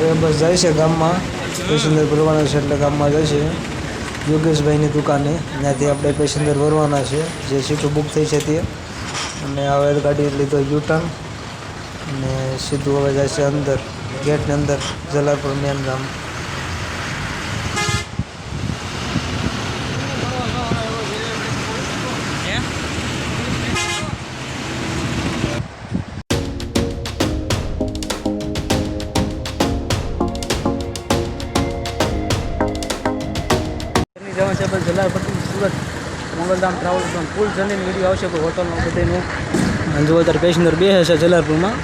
હવે બસ જાય છે ગામમાં, પેસેન્જર ભરવાના છે એટલે ગામમાં જાય છે યોગેશભાઈની દુકાને. ત્યાંથી આપણે પેસેન્જર ભરવાના છે, જે સીટો બુક થઈ છે તે. અને હવે ગાડી લીધો યુટર્ન અને સીધું હવે જાય છે અંદર, ગેટની અંદર, જલાલપુર મેન ગામ. જવાનું છે પછી જલાલપટ્ટી સુરત મંગલધામ ટ્રાવેલ્સ ફૂલ જર્નીની વિડીયો આવશે કોઈ હોટલનું બધીનું. અને જો અત્યારે પેસેન્જર બેસે છે જલાલપુરમાં.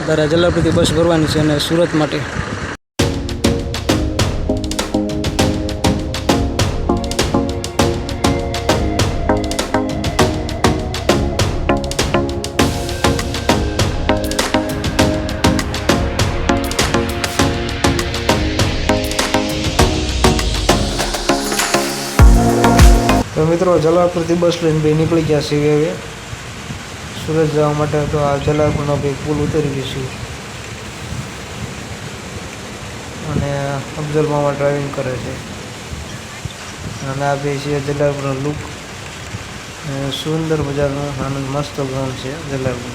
અત્યારે જલાલપુરથી બસ ભરવાની છે અને સુરત માટે. તો મિત્રો જલાલપુરથી બસ લઈને ભાઈ નીકળી ગયા છીએ હવે સુરત જવા માટે. તો આ જલાલપુરનો ભાઈ પુલ ઉતરી ગયું છે અને અફઝલ મામા ડ્રાઇવિંગ કરે છે. અને આ ભાઈ છે જલાલપુરનો લુક. સુંદર મજાનું આનંદ મસ્ત ગામ છે જલાલપુર.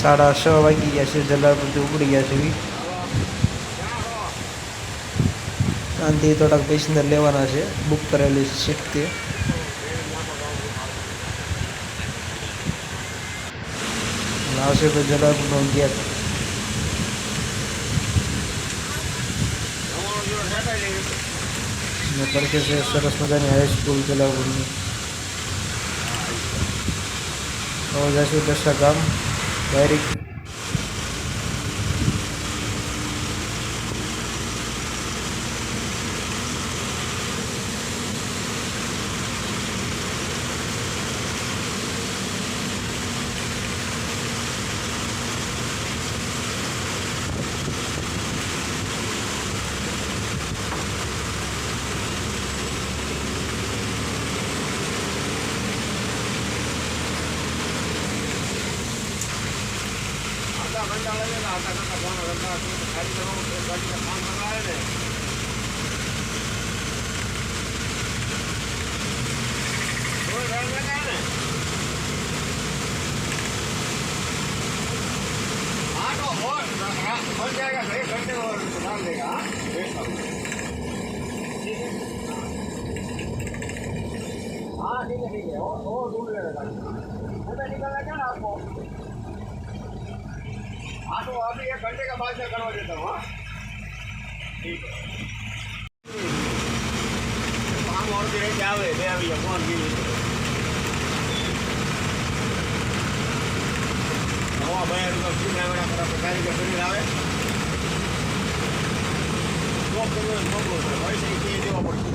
સાડા 6 વાગી ગયા છે, જલાલપુરથી ઉપડી ગયા છે. આનાથી થોડાક પેસેન્જર લેવાના છે, બુક કરેલી સીટ તે. આવશે તો જલાલપુરનો ગેટ. પડખે છે સરસ મજાની હાઈસ્કૂલ જલાલપુરની. હવે જઈશું દશા ગામ ડાયરેક્ટ. हाँ तो अभी 1 घंटे का बाद में करवा देता हूँ. हाँ ठीक है. काम और भी है क्या है? ले अभी फोन की हवा बाहर का सीन आवे ना प्रकारी के शरीर आवे तो करो मोको वैसे ही के देवा પડશે.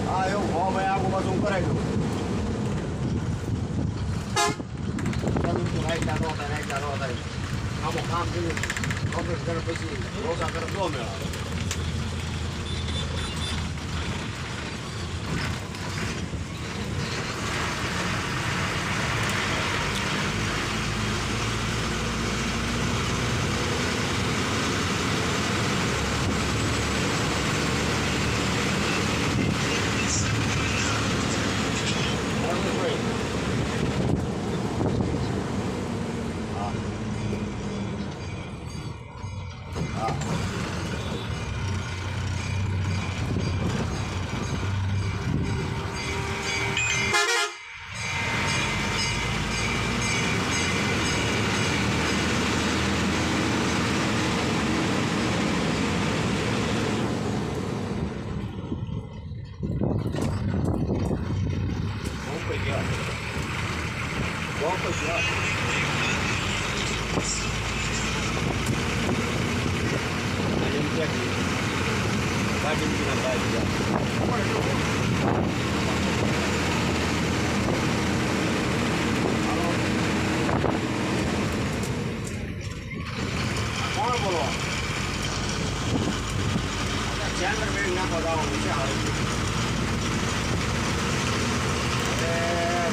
હા એવું હવા ભાઈ આગુ પાછું કરાવી દઉં. રાઈટ લાગો થાય. આમાં કામ કર્યું કમ્પ્લીટ કર્યા પછી રોજા કરે તો મેળ આવે. જવાનું છે હારું.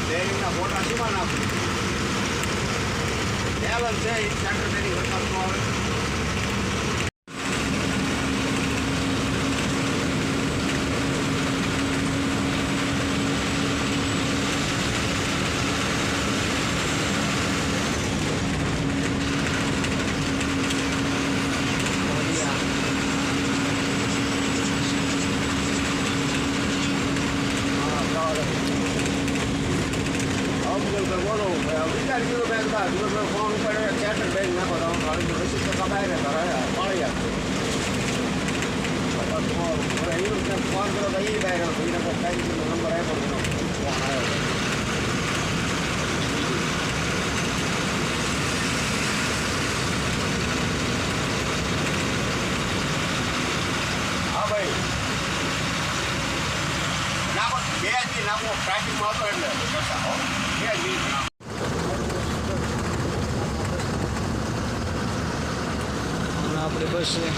બેરિંગના ફોટા સીમાં નાખું. બેલન્સ છે એ ટ્રેક્ટર તેની વરસાદ નો આવે. બોલો વિચાર કીધું બેન ફોન ઉપર ચેટર બેન નાખો તો રસીદ તો કપાય ને મળી આપો ફોન કરો તો એ બહાર નંબર આપ્યો ફોન આવ્યો. હા ભાઈ નાખો 2 દી નાખો ટ્રાફિકમાં હતો એટલે 2 દી આપણે બસ છે.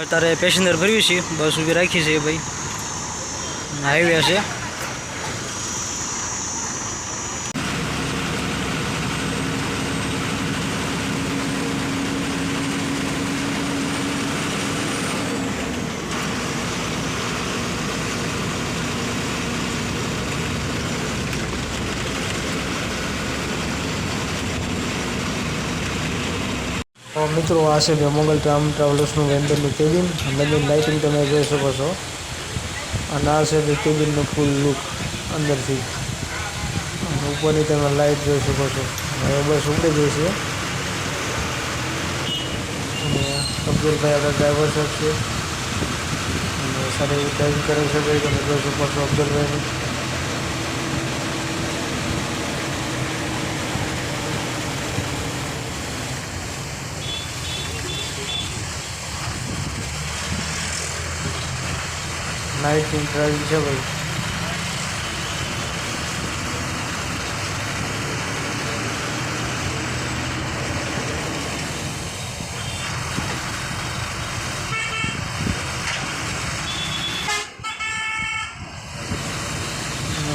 અત્યારે પેસેન્જર ભર્યું છે, બસ ઊભી રાખી છે ભાઈ, હાઈવે છે. મિત્રો આ છે મોગલ ટ્રાવેલર્સનું વેન્ડરનું કેબિન અને લાઇટિંગ તમે જોઈ શકો છો. અને આ છે કેબિનનું ફૂલ લુક અંદરથી, અને ઉપરની તમે લાઇટ જોઈ શકો છો. હવે બસ ઉપડી ગઈ છે અને અબ્દુલભાઈ આગળ ડ્રાઈવર સાહેબ છે અને સારી એવી ડ્રાઇવિંગ કરે છે ભાઈ, તમે જોઈ શકો છો અબ્દુલભાઈને. નાઇટની ડ્રાઇવિંગ છે ભાઈ.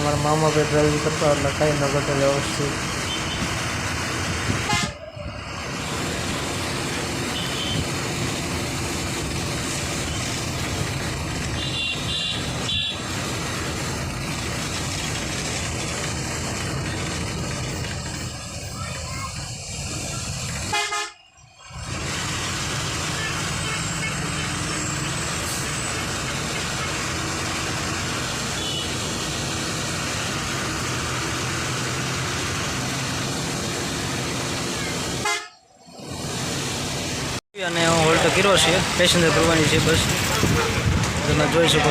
મારા મામા ભાઈ ડ્રાઇવિંગ કરતા એટલે કાંઈ ન ઘટે વ્યવસ્થિત. અને હોલ્ટ કર્યો છે, પેસેન્જર ભરવાની છે બસ, તમે જોઈ શકો.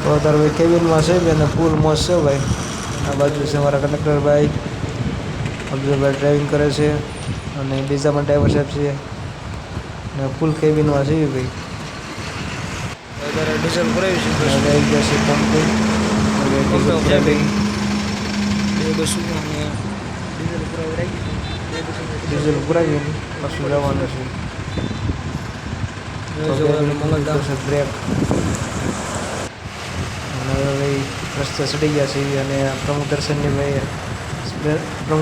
તો અત્યારે ભાઈ કેબિનમાં છે અને ફૂલ મોજ છે ભાઈ. આ બાજુ છે મારા કંડક્ટર ભાઈ, અફઝલભાઈ ડ્રાઇવિંગ કરે છે અને બીજા પણ ડ્રાઈવર સાહેબ છે અને ફૂલ કેબિનમાં છે ભાઈ. અત્યારે ડીઝલ પુરાવી છે હવે આવી ગયા છે પંપે. હવે ડીઝલ પુરાવી. બે બસો અને ડીઝલ પુરાવી રાખી ડીઝલ પુરાવીને પાછું જવાનું છે. મંગલધામ બ્રેક અને હવે ભાઈ રસ્તે ચડી ગયા છે અને પ્રમુખ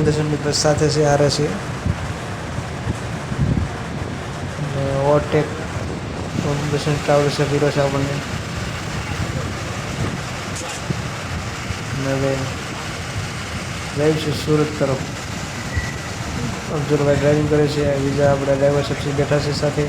દર્શનની બસ સાથે છે હારે છે અને ઓવરટેક પ્રમુખ દર્શન ટ્રાવેલ્સ પીરો છે આપણને. અને હવે જાય છે સુરત તરફ. અફઝલભાઈ ડ્રાઇવિંગ કરે છે, બીજા આપણા ડ્રાઈવર સાહેબ બેઠા છે સાથે.